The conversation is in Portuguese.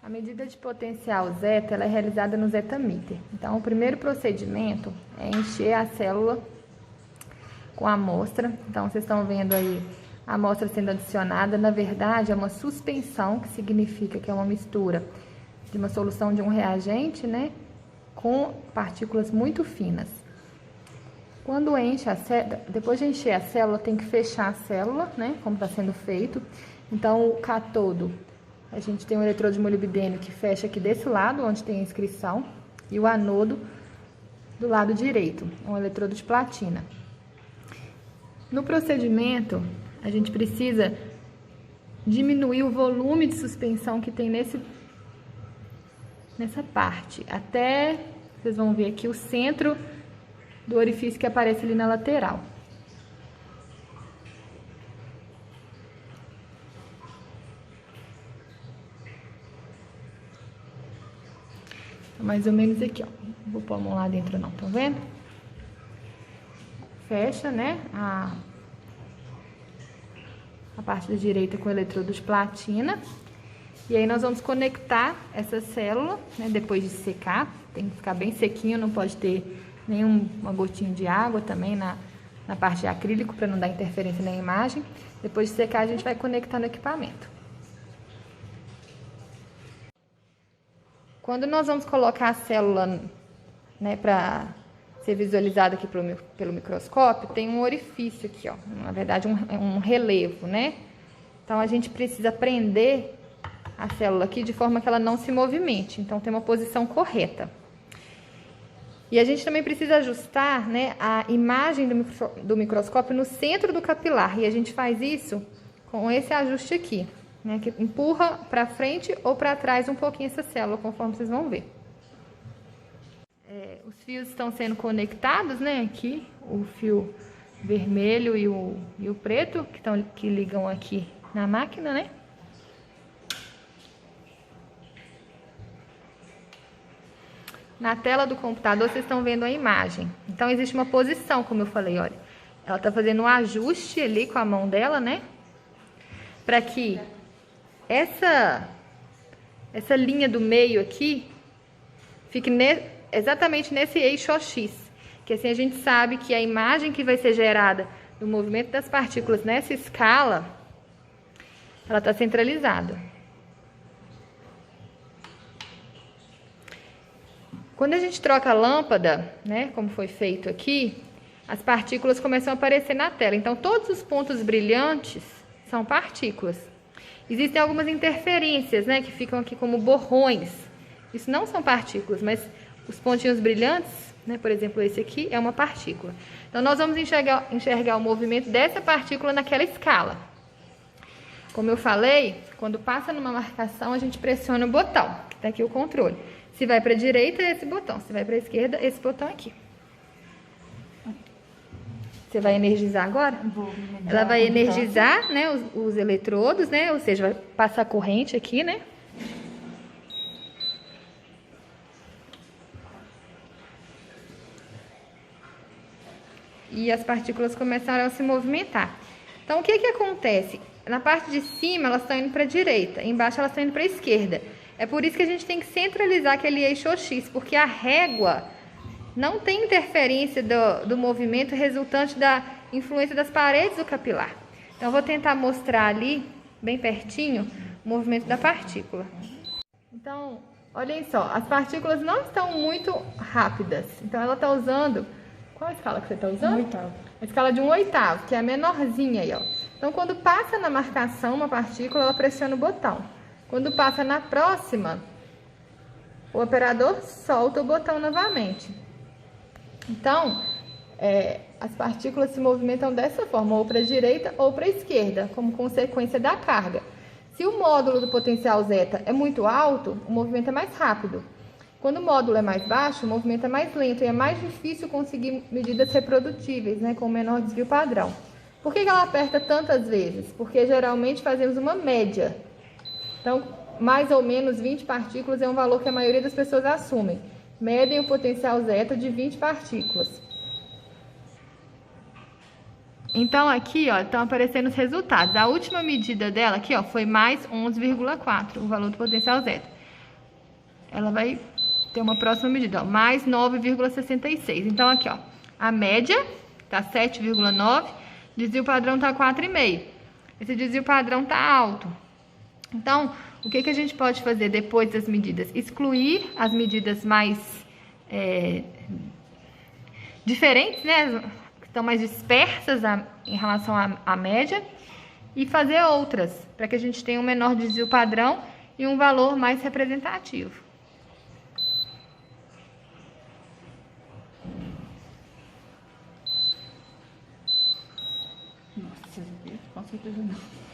A medida de potencial zeta ela é realizada no zetamíter. Então, o primeiro procedimento é encher a célula com a amostra. Então, vocês estão vendo aí a amostra sendo adicionada. Na verdade, é uma suspensão, que significa que é uma mistura de uma solução de um reagente, né, com partículas muito finas. Quando enche a célula, depois de encher a célula, tem que fechar a célula, né, como está sendo feito. Então, o cátodo, a gente tem um eletrodo de molibdênio que fecha aqui desse lado, onde tem a inscrição, e o anodo do lado direito, um eletrodo de platina. No procedimento, a gente precisa diminuir o volume de suspensão que tem nessa parte, até, vocês vão ver aqui, o centro do orifício que aparece ali na lateral. Mais ou menos aqui, ó. Não vou pôr a mão lá dentro não, tá vendo? Fecha, né, a parte da direita com o eletrodo de platina. E aí nós vamos conectar essa célula, né, depois de secar. Tem que ficar bem sequinho, não pode ter nenhuma gotinha de água também na parte de acrílico, para não dar interferência na imagem. Depois de secar, a gente vai conectar no equipamento. Quando nós vamos colocar a célula, né, para ser visualizada aqui pelo microscópio, tem um orifício aqui, ó, na verdade um relevo, né? Então a gente precisa prender a célula aqui de forma que ela não se movimente, então tem uma posição correta. E a gente também precisa ajustar, né, a imagem do microscópio no centro do capilar, e a gente faz isso com esse ajuste aqui, né, que empurra para frente ou para trás um pouquinho essa célula, conforme vocês vão ver. Os fios estão sendo conectados, né, aqui, o fio vermelho e o preto, que ligam aqui na máquina, né. Na tela do computador, vocês estão vendo a imagem. Então, existe uma posição, como eu falei, olha. Ela está fazendo um ajuste ali com a mão dela, né, para que essa linha do meio aqui fique exatamente nesse eixo OX, que assim a gente sabe que a imagem que vai ser gerada do movimento das partículas nessa escala, ela está centralizada. Quando a gente troca a lâmpada, né, como foi feito aqui, as partículas começam a aparecer na tela. Então, todos os pontos brilhantes são partículas. Existem algumas interferências, né, que ficam aqui como borrões. Isso não são partículas, mas os pontinhos brilhantes, né, por exemplo, esse aqui é uma partícula. Então, nós vamos enxergar o movimento dessa partícula naquela escala. Como eu falei, quando passa numa marcação, a gente pressiona o botão, que está aqui o controle. Se vai para a direita, é esse botão. Se vai para a esquerda, esse botão aqui. Você vai energizar agora? Ela vai energizar, né, os eletrodos, né, ou seja, vai passar corrente aqui, né. E as partículas começaram a se movimentar. Então, o que acontece? Na parte de cima, elas estão indo para a direita, embaixo elas estão indo para a esquerda. É por isso que a gente tem que centralizar aquele eixo X, porque a régua não tem interferência do movimento resultante da influência das paredes do capilar. Então, eu vou tentar mostrar ali, bem pertinho, o movimento da partícula. Então, olhem só, as partículas não estão muito rápidas. Então, ela está usando... Qual a escala que você está usando? 1/8. A escala de 1/8, que é a menorzinha aí, ó. Então, quando passa na marcação uma partícula, ela pressiona o botão. Quando passa na próxima, o operador solta o botão novamente. Então, as partículas se movimentam dessa forma, ou para a direita ou para a esquerda, como consequência da carga. Se o módulo do potencial zeta é muito alto, o movimento é mais rápido. Quando o módulo é mais baixo, o movimento é mais lento e é mais difícil conseguir medidas reprodutíveis, né, com menor desvio padrão. Por que ela aperta tantas vezes? Porque geralmente fazemos uma média. Então, mais ou menos 20 partículas é um valor que a maioria das pessoas assumem. Medem o potencial zeta de 20 partículas. Então, aqui, ó, estão aparecendo os resultados. A última medida dela aqui, ó, foi mais 11,4, o valor do potencial zeta. ela vai ter uma próxima medida, ó, mais 9,66. Então, aqui, ó, a média tá 7,9, desvio padrão tá 4,5. Esse desvio padrão tá alto. Então, o que a gente pode fazer depois das medidas? Excluir as medidas mais diferentes, né? Que estão mais dispersas em relação à média, e fazer outras, para que a gente tenha um menor desvio padrão e um valor mais representativo. Nossa, com certeza não.